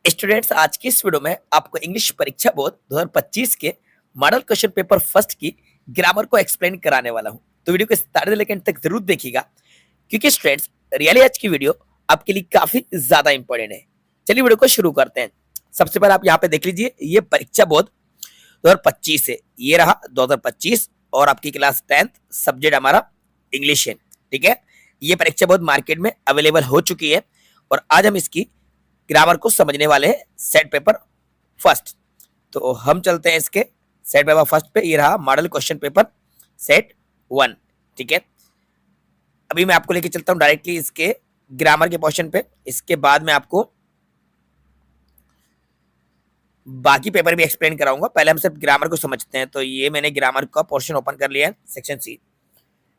Students, आज की इस वीडियो में आपको इंग्लिश परीक्षा बोर्ड 2025 के मॉडल क्वेश्चन पेपर फर्स्ट की ग्रामर को एक्सप्लेन कराने वाला हूं। तो वीडियो को स्टार्ट से लेकर एंड तक जरूर देखिएगा, क्योंकि स्टूडेंट्स रियली आज की वीडियो आपके लिए काफी ज्यादा इंपॉर्टेंट है। चलिए वीडियो को शुरू करते हैं। सबसे पहले आप यहाँ पे देख लीजिए, ये परीक्षा बोर्ड 2025 है। ये रहा 2025 और आपकी क्लास 10th सब्जेक्ट हमारा इंग्लिश है। ठीक है, ये परीक्षा बोर्ड मार्केट में अवेलेबल हो चुकी है और आज हम इसकी ग्रामर को समझने वाले हैं सेट पेपर फर्स्ट। तो हम चलते हैं इसके सेट पेपर फर्स्ट पे। ये रहा मॉडल क्वेश्चन पेपर सेट 1। ठीक है, अभी मैं आपको लेके चलता हूँ डायरेक्टली इसके ग्रामर के पोर्शन पे। इसके बाद में आपको बाकी पेपर भी एक्सप्लेन कराऊंगा। पहले हम सिर्फ ग्रामर को समझते हैं। तो ये मैंने ग्रामर का पोर्शन ओपन कर लिया है, सेक्शन सी।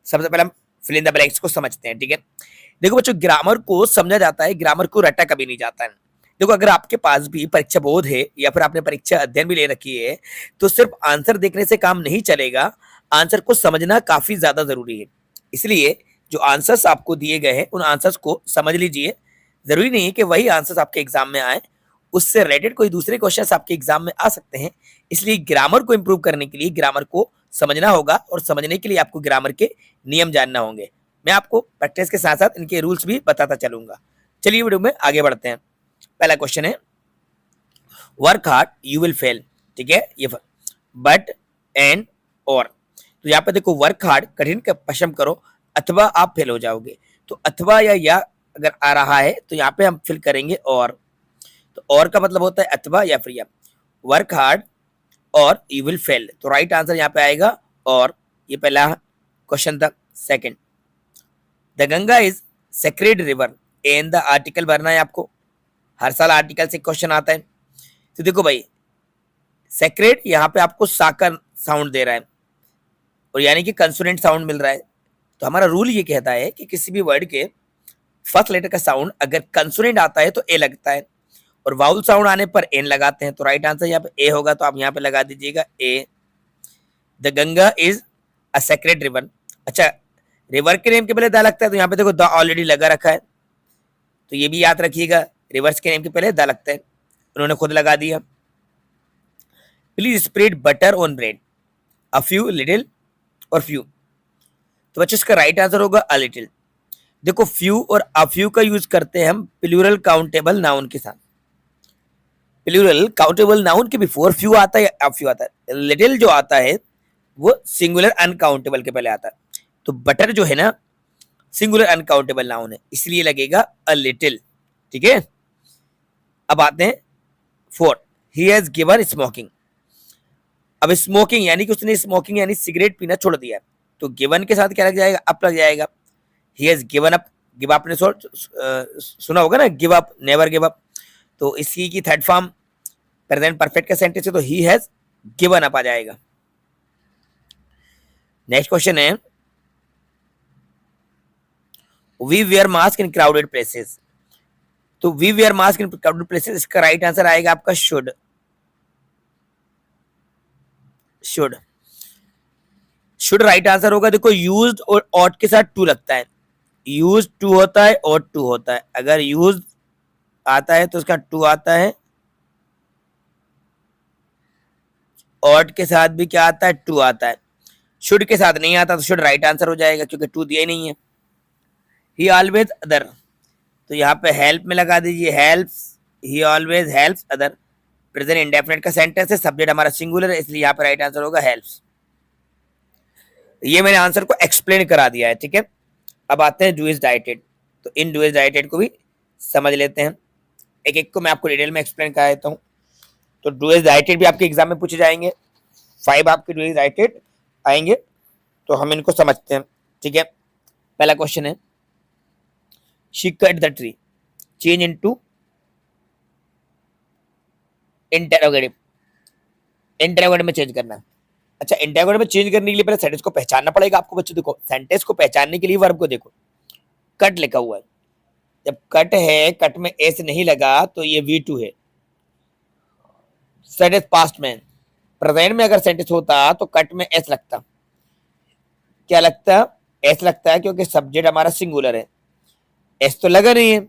सबसे पहले हम फिल इन द ब्लैंक्स को समझते हैं। ठीक है, देखो बच्चों, ग्रामर को समझा जाता है, ग्रामर को रटा कभी नहीं जाता है। देखो, अगर आपके पास भी परीक्षा बोध है या फिर आपने परीक्षा अध्ययन भी ले रखी है, तो सिर्फ आंसर देखने से काम नहीं चलेगा, आंसर को समझना काफी ज्यादा जरूरी है। इसलिए जो आंसर्स आपको दिए गए हैं उन आंसर्स को समझ लीजिए। जरूरी नहीं है कि वही आंसर्स आपके एग्जाम में आए, उससे रिलेटेड कोई दूसरे क्वेश्चंस आपके एग्जाम में आ सकते हैं। इसलिए ग्रामर को इंप्रूव करने के लिए ग्रामर को समझना होगा और समझने के लिए आपको ग्रामर के नियम जानना होंगे। मैं आपको प्रैक्टिस के साथ साथ इनके रूल्स भी बताता चलूंगा। चलिए वीडियो में आगे बढ़ते हैं। पहला क्वेश्चन है, work hard you will fail. ठीक है, ये बट एंड और। तो यहाँ पे देखो, वर्क हार्ड कठिन का परिश्रम करो अथवा आप फेल हो जाओगे। तो अथवा या अगर आ रहा है तो यहाँ पे हम फिल करेंगे और। तो और का मतलब होता है अथवा या फिर या। वर्क हार्ड और यू विल फेल, तो राइट आंसर यहाँ पे आएगा और। ये पहला क्वेश्चन था। Second, the Ganga is sacred river and the article भरना है आपको। हर साल आर्टिकल से क्वेश्चन आता है। तो देखो भाई, सेक्रेड यहाँ पे आपको साकर साउंड दे रहा है और यानी कि कंसोनेंट साउंड मिल रहा है। तो हमारा रूल ये कहता है कि किसी भी वर्ड के फर्स्ट लेटर का साउंड अगर कंसोनेंट आता है तो ए लगता है और वाउल साउंड आने पर एन लगाते हैं। तो राइट आंसर यहाँ पे ए होगा, तो आप यहाँ पे लगा दीजिएगा a. The Ganga is a sacred river. अच्छा, रिवर के नेम के पहले द लगता है, तो यहाँ पे देखो द ऑलरेडी लगा रखा है, तो ये भी याद रखिएगा, रिवर्स के नेम के पहले द लगता है, उन्होंने खुद लगा दिया। Please spread butter on bread, a few, little और फ्यू। तो बच्चों इसका राइट आंसर होगा अ लिटिल। देखो, फ्यू और अ फ्यू का यूज करते हैं हम प्लूरल काउंटेबल नाउन के साथ। प्लूरल काउंटेबल नाउन के बिफोर फ्यू आता है या अ फ्यू आता है। लिटिल जो आता है वो सिंगुलर अनकाउंटेबल के पहले आता है। तो बटर जो है ना, सिंगुलर अनकाउंटेबल नाउन है, इसलिए लगेगा अ लिटिल। ठीक है, अब आते हैं four, he has given smoking. अब स्मोकिंग यानी कि उसने स्मोकिंग यानी सिगरेट पीना छोड़ दिया, तो गिवन के साथ क्या लग जाएगा, अप लग जाएगा। He has given up, give up ने सुना होगा ना, give up, never give up. तो इसी की थर्ड फॉर्म प्रेजेंट परफेक्ट का सेंटेंस है, तो ही हैज गिवन अप आ जाएगा। नेक्स्ट क्वेश्चन है, we wear mask in crowded places. तो we wear mask in crowded places, इसका राइट आंसर आएगा आपका should. Should, should right answer होगा। देखो, यूज्ड और ऑट के साथ टू लगता है, यूज टू होता है और टू होता है। अगर यूज आता है तो उसका टू आता है, ऑट के साथ भी क्या आता है, टू आता है। शुड के साथ नहीं आता तो शुड राइट आंसर हो जाएगा, क्योंकि टू दिया ही नहीं है। ही ऑलवेज अदर, तो यहाँ पे हेल्प में लगा दीजिए, हेल्प्स, ही always helps other. Present indefinite का सेंटेंस है, सब्जेक्ट हमारा सिंगुलर है, इसलिए यहाँ पे राइट आंसर होगा हेल्प्स। ये मैंने आंसर को एक्सप्लेन करा दिया है। ठीक है, अब आते हैं डू इज डाइटेड। तो इन डू इज डाइटेड को भी समझ लेते हैं, एक एक को मैं आपको डिटेल में एक्सप्लेन करा देता हूँ। तो डू इज डाइटेड भी आपके एग्जाम में पूछे जाएंगे, 5 आपके डू इज डाइटेड आएंगे, तो हम इनको समझते हैं। ठीक है, पहला क्वेश्चन है, she cut the tree, change into interrogative. Interrogative में चेंज करना है। अच्छा, इंटरोगेटिव में चेंज करने के लिए पहले सेंटेंस को पहचानना पड़ेगा आपको बच्चों। देखो, सेंटेंस को पहचानने के लिए वर्ब को देखो, कट लिखा हुआ है, जब कट है, कट में एस नहीं लगा तो ये V2 है। सेंटेंस पास्ट में, प्रेजेंट में अगर सेंटेंस होता तो कट में एस लगता। क्या लगता, एस लगता है, क्योंकि सब्जेक्ट हमारा सिंगुलर है, एस तो लगा नहीं है,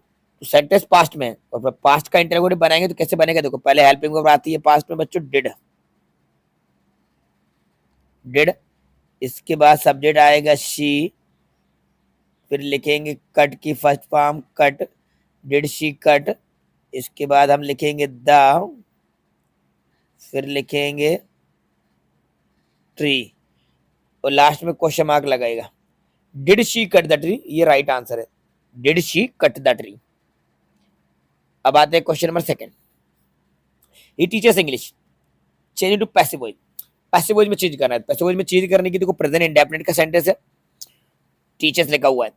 तो सेंटेंस पास्ट में है और पास्ट का इंटरोगेटिव बनाएंगे तो कैसे बनेगा, देखो पहले हेल्पिंग वर्ब आती है पास्ट में बच्चों, डिड। डिड, इसके बाद सब्जेक्ट आएगा शी, फिर लिखेंगे कट की first form cut, did she cut. इसके बाद हम लिखेंगे द, फिर लिखेंगे ट्री, और लास्ट में क्वेश्चन मार्क लगाएगा। Did she cut the tree, ये राइट आंसर है, did she cut the tree. अब आते हैं question number second. He teaches English, change to passive voice. Passive voice में चेंज करना है, पैसिव वॉइस में चेंज करने की देखो प्रेजेंट इंडेफिनिट का सेंटेंस है, टीचर्स लिखा हुआ है,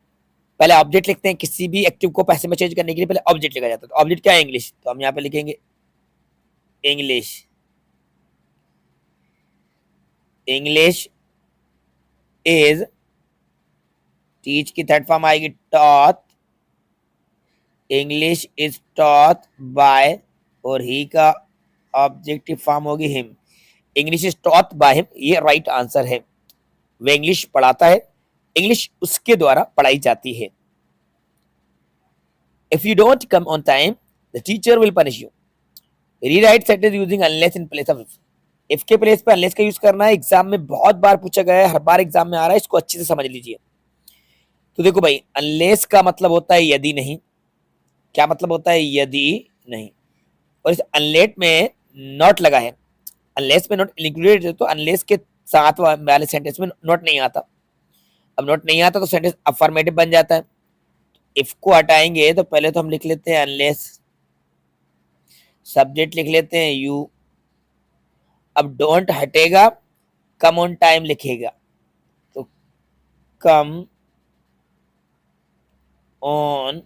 पहले ऑब्जेक्ट लिखते हैं, किसी भी एक्टिव को पैसिव में चेंज करने के लिए पहले ऑब्जेक्ट लिखा जाता है। तो ऑब्जेक्ट क्या है, इंग्लिश, तो हम यहाँ पे लिखेंगे इंग्लिश। इंग्लिश इज, टीच की थर्ड फॉर्म आएगी taught, English is taught by, और ही का ऑब्जेक्टिव फॉर्म होगी him. English is taught by him, ये राइट आंसर है, वह इंग्लिश पढ़ाता है, इंग्लिश उसके द्वारा पढ़ाई जाती है। If you don't come on time the teacher will punish you. Rewrite sentence using unless in place of if के प्लेस पे अनलेस का यूज करना है, एग्जाम में बहुत बार पूछा गया है, हर बार एग्जाम में आ रहा है, इसको अच्छे से समझ लीजिए। तो देखो भाई, अनलेस का मतलब होता है यदि नहीं, क्या मतलब होता है, यदि नहीं, और इस अनलेट में नॉट लगा है, अनलेस में नॉट इंक्लूडेड है, तो अनलेस के साथ वाले सेंटेंस में नॉट नहीं आता। अब नॉट नहीं आता तो सेंटेंस अफर्मेटिव बन जाता है। इफ को हटाएंगे तो पहले तो हम लिख लेते हैं अनलेस, सब्जेक्ट लिख लेते हैं यू, अब डोंट हटेगा, कम ऑन टाइम लिखेगा, तो come on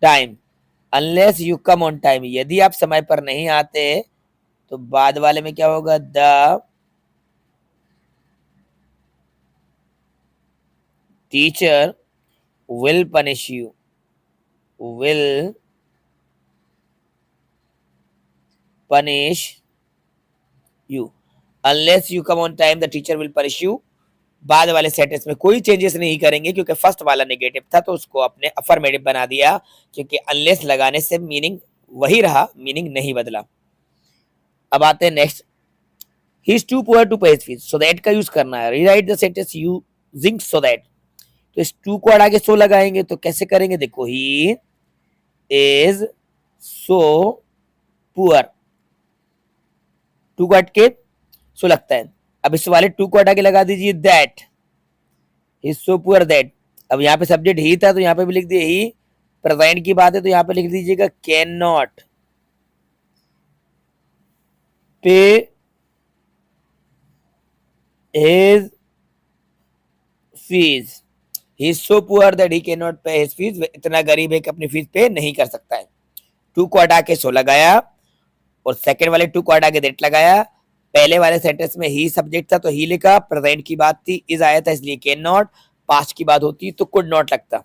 time, unless you come on time, यदि आप समय पर नहीं आते तो बाद वाले में क्या होगा, the teacher will punish you, will punish you, unless you come on time the teacher will punish you। बाद वाले सेंटेंस में कोई चेंजेस नहीं करेंगे क्योंकि फर्स्ट वाला नेगेटिव था तो उसको अपने अफर्मेटिव बना दिया, क्योंकि अनलेस लगाने से मीनिंग वही रहा, मीनिंग नहीं बदला। अब आते हैं next, he is too poor to pay his fees, so that का यूज करना है, rewrite the sentence using so that. तो इस टू को हटा के सो लगाएंगे तो कैसे करेंगे, देखो he is so poor, too cut के सो लगता है, अब इस वाले टू को हटा के लगा दीजिए that, he is so poor that. अब यहाँ पे सब्जेक्ट ही था तो यहाँ पे भी लिख दिए ही, प्रेजेंट की बात है तो यहाँ पे लिख दीजिएगा कैन नॉट पे his fees, he is so poor that he can not पे हिज फीस, इतना गरीब है कि अपनी फीस पे नहीं कर सकता है। टू को हटा के सो लगाया और सेकंड वाले टू को हटा के दैट लगाया, पहले वाले सेंटेंस में ही सब्जेक्ट था तो ही लिखा, प्रेजेंट की बात थी इज आया था इसलिए कैन नॉट, पास्ट की बात होती तो कुड नॉट लगता।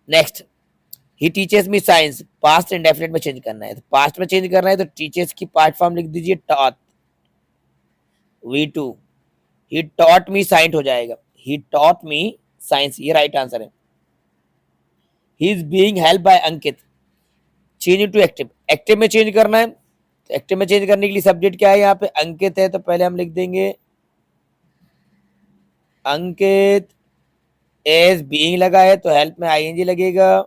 नेक्स्ट, ही टीचर्स मी साइंस, पास्ट इंडेफिनिट में चेंज करना है, तो पास्ट में चेंज करना है तो टीचर्स की पार्ट फॉर्म लिख दीजिए taught, V2, he taught me science हो जाएगा, ही टॉट मी साइंस, ये राइट आंसर है। He is being help by Ankit, change to active, active में चेंज करना है, तो एक्टिव में चेंज करने के लिए सब्जेक्ट क्या है, यहाँ पे अंकित है, तो पहले हम लिख देंगे अंकित इज बीइंग लगा है तो हेल्प में आईएनजी लगेगा,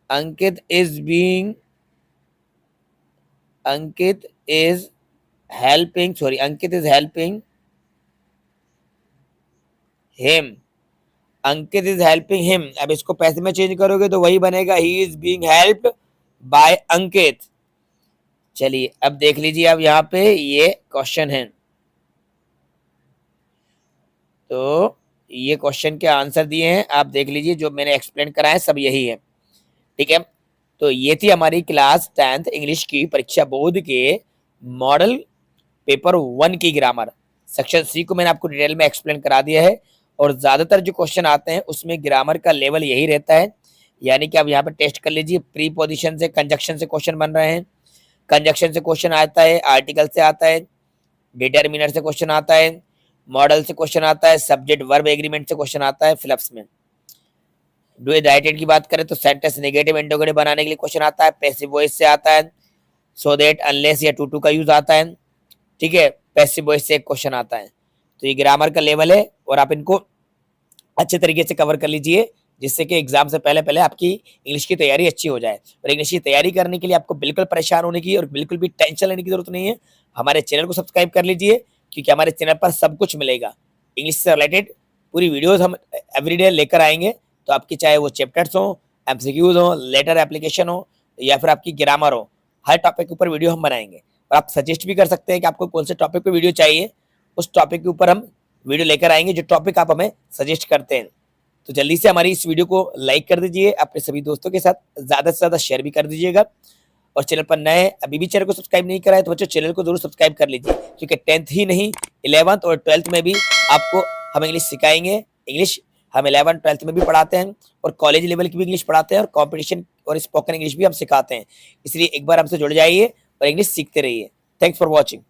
Ankit is being, Ankit is helping, sorry Ankit is helping him, Ankit is helping him. अब इसको पैसे में चेंज करोगे तो वही बनेगा, he is being helped by Ankit. चलिए अब देख लीजिए, अब यहाँ पे ये क्वेश्चन है, तो ये क्वेश्चन के आंसर दिए हैं, आप देख लीजिए, जो मैंने एक्सप्लेन करा है सब यही है, ठीक है। तो ये थी हमारी क्लास 10th इंग्लिश की परीक्षा बोर्ड के मॉडल पेपर 1 की ग्रामर सेक्शन सी को मैंने आपको डिटेल में एक्सप्लेन करा दिया है, और ज्यादातर जो क्वेश्चन आते हैं उसमें ग्रामर का लेवल यही रहता है, यानी कि आप यहाँ पे टेस्ट कर लीजिए, प्रीपोजिशन से कंजक्शन से क्वेश्चन बन रहे हैं, कंजक्शन से क्वेश्चन आता है, आर्टिकल से आता है, डिटर्मिनर से क्वेश्चन आता है, मॉडल से क्वेश्चन आता है, सब्जेक्ट वर्ब एग्रीमेंट से क्वेश्चन आता है, फिलअप्स में। डू राइट एंड की बात करें तो सेंटेंस नेगेटिव इंटरोगेटिव बनाने के लिए क्वेश्चन आता है, पैसिव वॉइस से आता है, सो दैट अनलेस या टू का यूज आता है, ठीक है, पैसिव वॉइस से एक क्वेश्चन आता है। तो ये ग्रामर का लेवल है और आप इनको अच्छे तरीके से कवर कर लीजिए, जिससे कि एग्जाम से पहले पहले आपकी इंग्लिश की तैयारी अच्छी हो जाए। और इंग्लिश की तैयारी करने के लिए आपको बिल्कुल परेशान होने की और बिल्कुल भी टेंशन लेने की जरूरत नहीं है। हमारे चैनल को सब्सक्राइब कर लीजिए, क्योंकि हमारे चैनल पर सब कुछ मिलेगा इंग्लिश से रिलेटेड, पूरी वीडियोज हम एवरीडे लेकर आएंगे। तो आपकी चाहे वो चैप्टर्स हो, एमसीक्यूज हो, लेटर एप्लीकेशन हो, या फिर आपकी ग्रामर हो, हर टॉपिक के ऊपर वीडियो हम बनाएंगे। और आप सजेस्ट भी कर सकते हैं कि आपको कौन से टॉपिक पे वीडियो चाहिए, उस टॉपिक के ऊपर हम वीडियो लेकर आएंगे जो टॉपिक आप हमें सजेस्ट करते हैं। तो जल्दी से हमारी इस वीडियो को लाइक कर दीजिए, अपने सभी दोस्तों के साथ ज़्यादा से ज़्यादा शेयर भी कर दीजिएगा। और चैनल पर नए अभी भी चैनल को सब्सक्राइब नहीं करा है तो बच्चों चैनल को जरूर सब्सक्राइब कर लीजिए, क्योंकि 10th ही नहीं 11th और 12th में भी आपको हम इंग्लिश सिखाएंगे। इंग्लिश हम 11th 12th में भी पढ़ाते हैं और कॉलेज लेवल की भी इंग्लिश पढ़ाते हैं और कॉम्पिटिशन और स्पोकन इंग्लिश भी हम सिखाते हैं। इसलिए एक बार हमसे जुड़ जाइए और इंग्लिश सीखते रहिए। Thanks for watching.